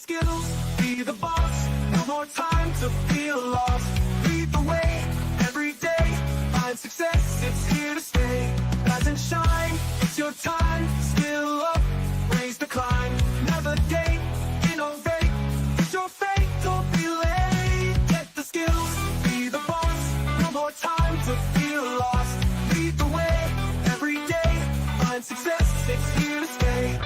skills, be the boss. No more time to feel lost. Lead the way every day. Find success, it's here to stay. Rise and shine, it's your time. Skill up, raise the climb. Navigate, innovate. It's your fate, don't be late. Get the skills, be the boss. No more time to feel lost. Lead the way every day. Find success, it's here to stay.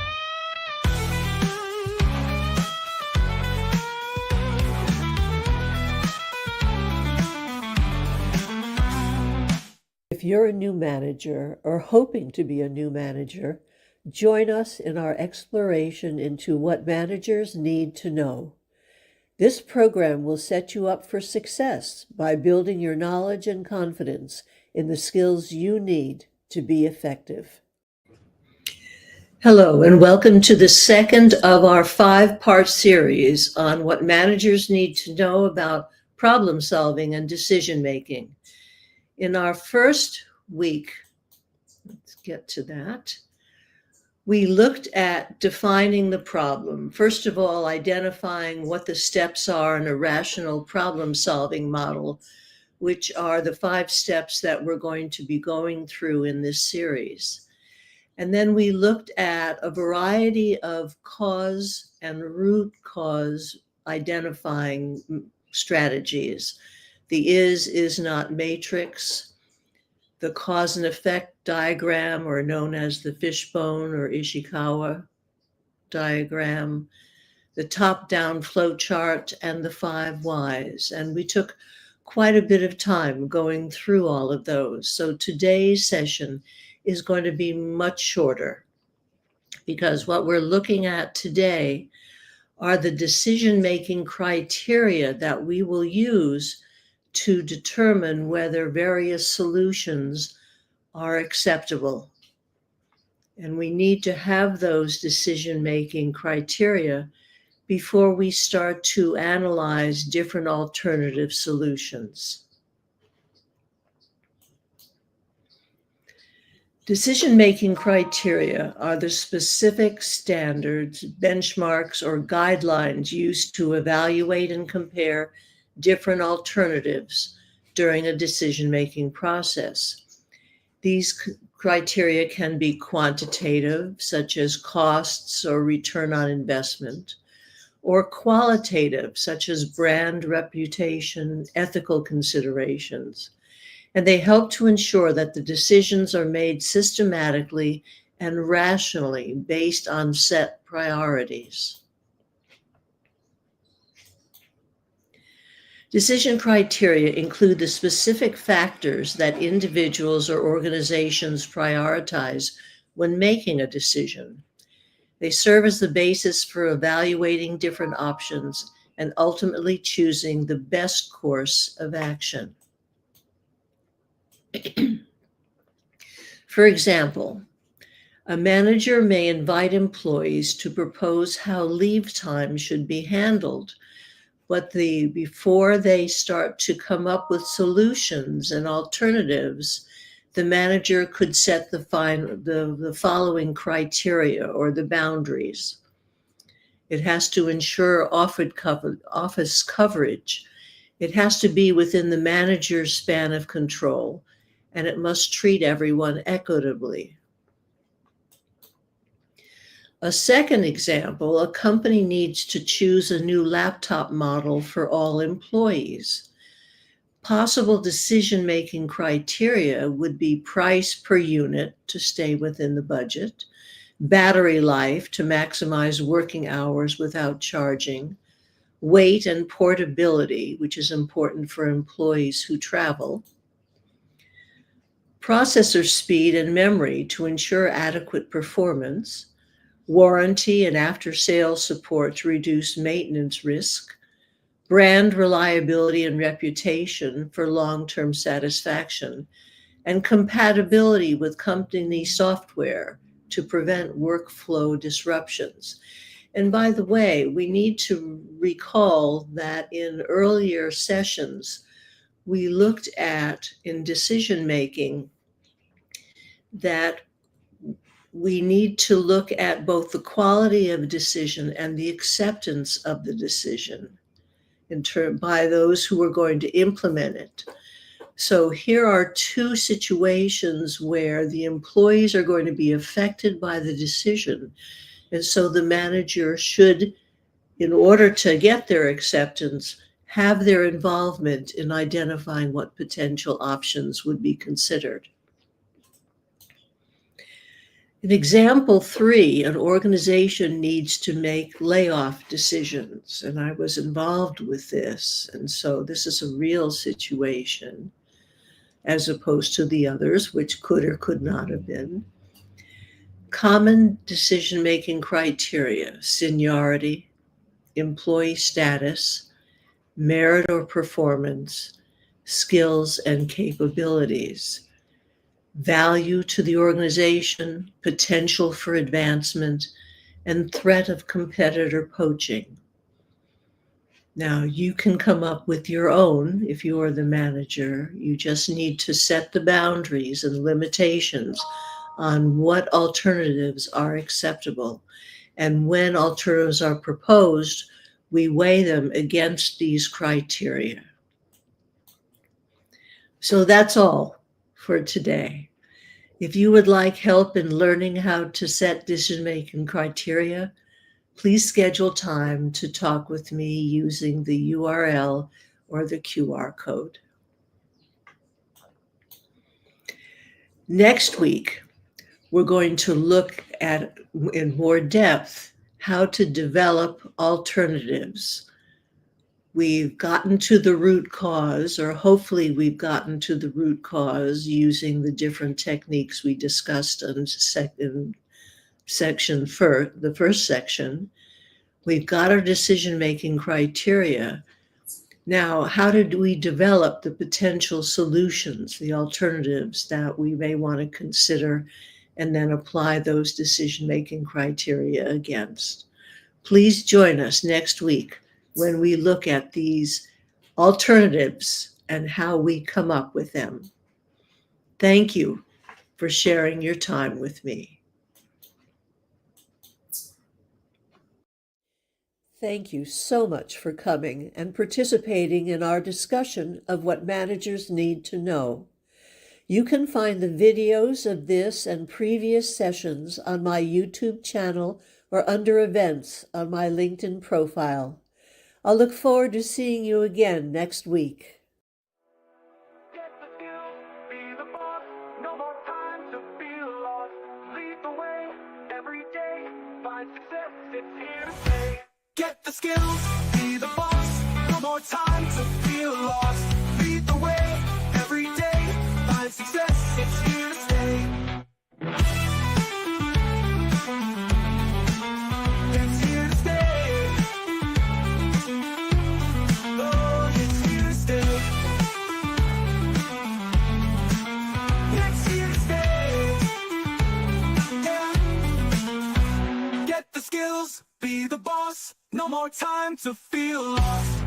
If you're a new manager or hoping to be a new manager, join us in our exploration into what managers need to know. This program will set you up for success by building your knowledge and confidence in the skills you need to be effective. Hello, and welcome to the second of our 5-part series on what managers need to know about problem solving and decision making. In our first week, let's get to that, we looked at defining the problem. First of all, identifying what the steps are in a rational problem-solving model, which are the 5 steps that we're going to be going through in this series. And then we looked at a variety of cause and root cause identifying strategies. The is not matrix, the cause and effect diagram, or known as the fishbone or Ishikawa diagram, the top-down flow chart, and the 5 whys. And we took quite a bit of time going through all of those. So today's session is going to be much shorter because what we're looking at today are the decision-making criteria that we will use to determine whether various solutions are acceptable. And we need to have those decision-making criteria before we start to analyze different alternative solutions. Decision-making criteria are the specific standards, benchmarks, or guidelines used to evaluate and compare different alternatives during a decision-making process. These criteria can be quantitative, such as costs or return on investment, or qualitative, such as brand reputation, ethical considerations. And they help to ensure that the decisions are made systematically and rationally based on set priorities. Decision criteria include the specific factors that individuals or organizations prioritize when making a decision. They serve as the basis for evaluating different options and ultimately choosing the best course of action. For example, a manager may invite employees to propose how leave time should be handled, but before they start to come up with solutions and alternatives, the manager could set the following criteria or the boundaries. It has to ensure office coverage. It has to be within the manager's span of control, and it must treat everyone equitably. A second example, a company needs to choose a new laptop model for all employees. Possible decision-making criteria would be price per unit to stay within the budget, battery life to maximize working hours without charging, weight and portability, which is important for employees who travel, processor speed and memory to ensure adequate performance, warranty and after-sales support to reduce maintenance risk, brand reliability and reputation for long-term satisfaction, and compatibility with company software to prevent workflow disruptions. And by the way, we need to recall that in earlier sessions, we looked at in decision-making that we need to look at both the quality of a decision and the acceptance of the decision by those who are going to implement it. So here are two situations where the employees are going to be affected by the decision. And so the manager should, in order to get their acceptance, have their involvement in identifying what potential options would be considered. In example 3, an organization needs to make layoff decisions, and I was involved with this. And so this is a real situation as opposed to the others, which could or could not have been. Common decision-making criteria: seniority, employee status, merit or performance, skills and capabilities, value to the organization, potential for advancement, and threat of competitor poaching. Now, you can come up with your own if you are the manager. You just need to set the boundaries and limitations on what alternatives are acceptable. And when alternatives are proposed, we weigh them against these criteria. So that's all for today. If you would like help in learning how to set decision-making criteria, please schedule time to talk with me using the URL or the QR code. Next week, we're going to look at, in more depth, how to develop alternatives. We've gotten to the root cause, or hopefully we've gotten to the root cause using the different techniques we discussed in the first section. We've got our decision-making criteria. Now, how did we develop the potential solutions, the alternatives that we may want to consider, and then apply those decision-making criteria against? Please join us next week when we look at these alternatives and how we come up with them. Thank you for sharing your time with me. Thank you so much for coming and participating in our discussion of what managers need to know. You can find the videos of this and previous sessions on my YouTube channel or under events on my LinkedIn profile. I'll look forward to seeing you again next week. Get the skills, be the boss, no more time to feel lost. Lead the way, every day, find success, it's here to stay. Get the skills, be the boss, no more time to feel lost. Lead the way, every day, find success, it's here to stay. It's here to stay. Oh, it's here to stay. It's here to stay. Yeah. Get the skills, be the boss, no more time to feel lost.